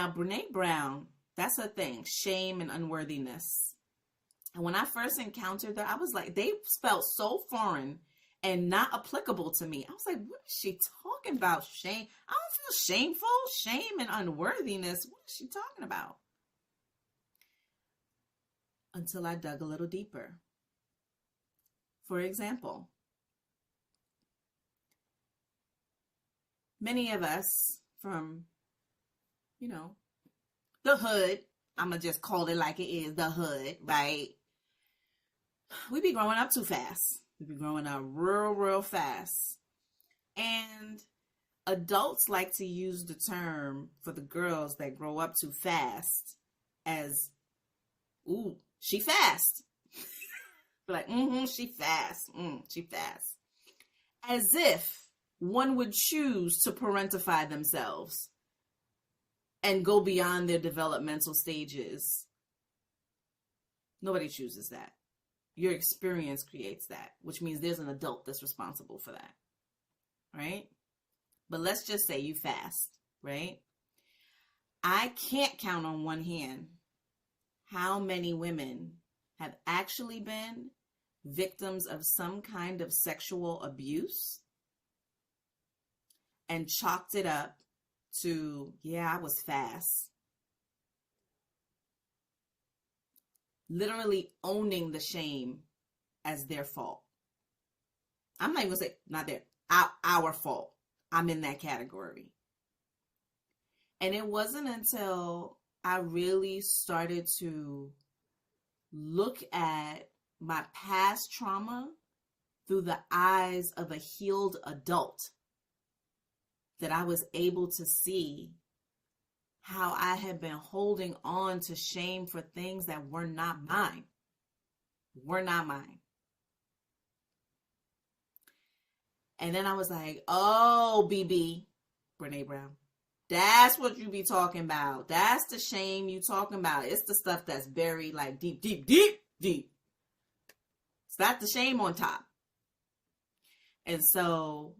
Now, Brene Brown, that's her thing, shame and unworthiness. And when I first encountered her, I was like, they felt so foreign and not applicable to me. I was like, what is she talking about? Shame? I don't feel shameful. Shame and unworthiness. What is she talking about? Until I dug a little deeper. For example, many of us from, the hood, I'm going to just call it like it is, the hood, right? We be growing up too fast. We be growing up real fast. And adults like to use the term for the girls that grow up too fast as, ooh, she fast. Like, she fast. She fast. As if one would choose to parentify themselves and go beyond their developmental stages. Nobody chooses that. Your experience creates that, which means there's an adult that's responsible for that, right? But let's just say you fast, right? I can't count on one hand how many women have actually been victims of some kind of sexual abuse and chalked it up to, yeah, I was fast. Literally owning the shame as their fault. I'm not even going to say, not their, our fault. I'm in that category. And it wasn't until I really started to look at my past trauma through the eyes of a healed adult that I was able to see how I had been holding on to shame for things that were not mine. Were not mine. And then I was like, oh, BB, Brene Brown, that's what you be talking about. That's the shame you talking about. It's the stuff that's buried like deep. It's not the shame on top. And so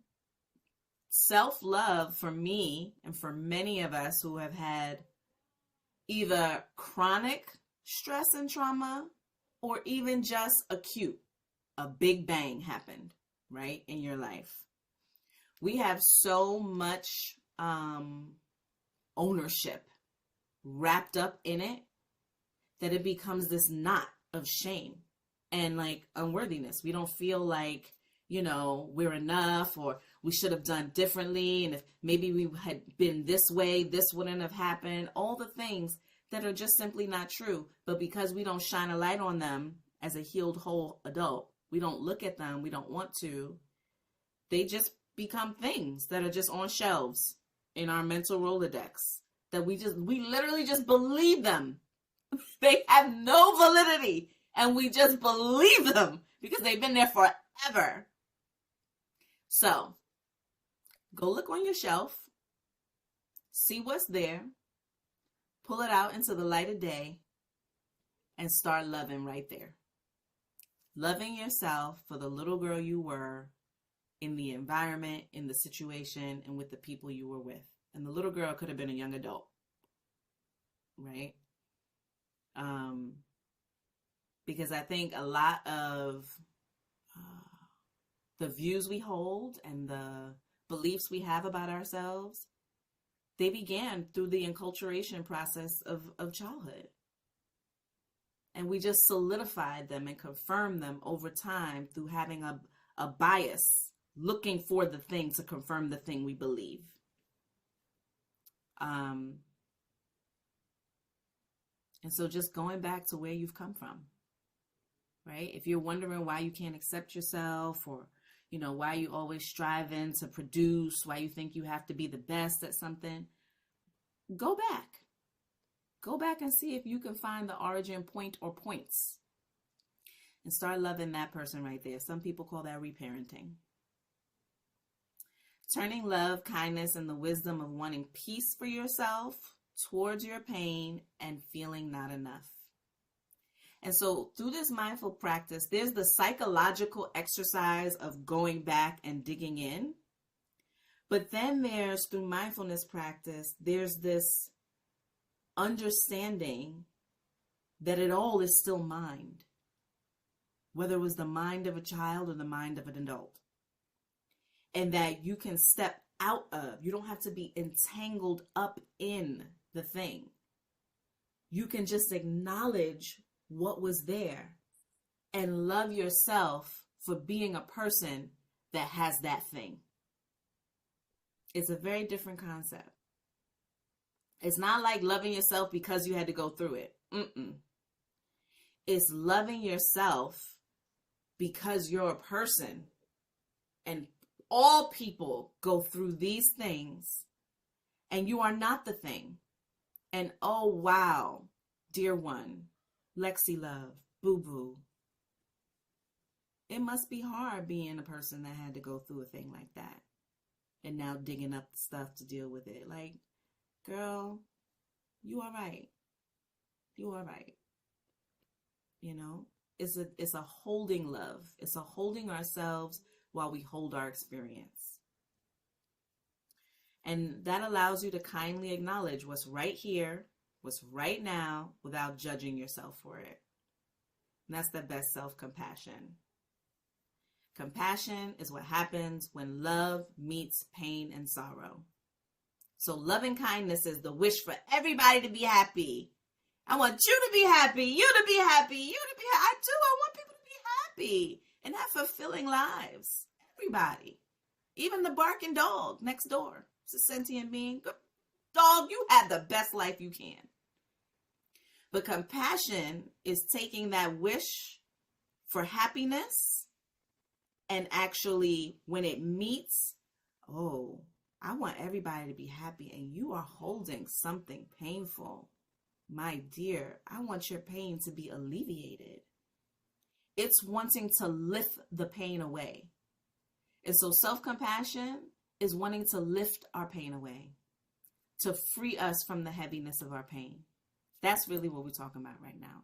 self-love for me and for many of us who have had either chronic stress and trauma or even just acute, a big bang happened, right, in your life. We have so much ownership wrapped up in it that it becomes this knot of shame and like unworthiness. We don't feel like, we're enough, or we should have done differently. And if maybe we had been this way, this wouldn't have happened. All the things that are just simply not true. But because we don't shine a light on them as a healed, whole adult, we don't look at them, we don't want to, they just become things that are just on shelves in our mental Rolodex that we literally just believe them. They have no validity and we just believe them because they've been there forever. So go look on your shelf, see what's there, pull it out into the light of day, and start loving right there. Loving yourself for the little girl you were in the environment, in the situation, and with the people you were with. And the little girl could have been a young adult, right? Because I think a lot of the views we hold and the beliefs we have about ourselves, they began through the enculturation process of childhood. And we just solidified them and confirmed them over time through having a bias, looking for the thing to confirm the thing we believe. And so just going back to where you've come from, right? If you're wondering why you can't accept yourself, or why you always striving to produce, why you think you have to be the best at something, go back. Go back and see if you can find the origin point or points and start loving that person right there. Some people call that reparenting. Turning love, kindness, and the wisdom of wanting peace for yourself towards your pain and feeling not enough. And so through this mindful practice, there's the psychological exercise of going back and digging in. But then through mindfulness practice, there's this understanding that it all is still mind, whether it was the mind of a child or the mind of an adult. And that you can step out of, you don't have to be entangled up in the thing. You can just acknowledge what was there and love yourself for being a person that has that thing. It's a very different concept. It's not like loving yourself because you had to go through it. It's loving yourself because you're a person, and all people go through these things, and you are not the thing. And oh wow, dear one, Lexi Love, Boo Boo, it must be hard being a person that had to go through a thing like that and now digging up the stuff to deal with it. Like, girl, you all right. You all right. You know, it's a holding love. It's a holding ourselves while we hold our experience. And that allows you to kindly acknowledge what's right here, what's right now, without judging yourself for it. And that's the best self-compassion. Compassion is what happens when love meets pain and sorrow. So loving kindness is the wish for everybody to be happy. I want you to be happy, you to be happy, you to be happy. I do. I want people to be happy and have fulfilling lives. Everybody. Even the barking dog next door. It's a sentient being. Dog, you have the best life you can. But compassion is taking that wish for happiness and actually, when it meets, oh, I want everybody to be happy, and you are holding something painful. My dear, I want your pain to be alleviated. It's wanting to lift the pain away. And so self-compassion is wanting to lift our pain away, to free us from the heaviness of our pain. That's really what we're talking about right now.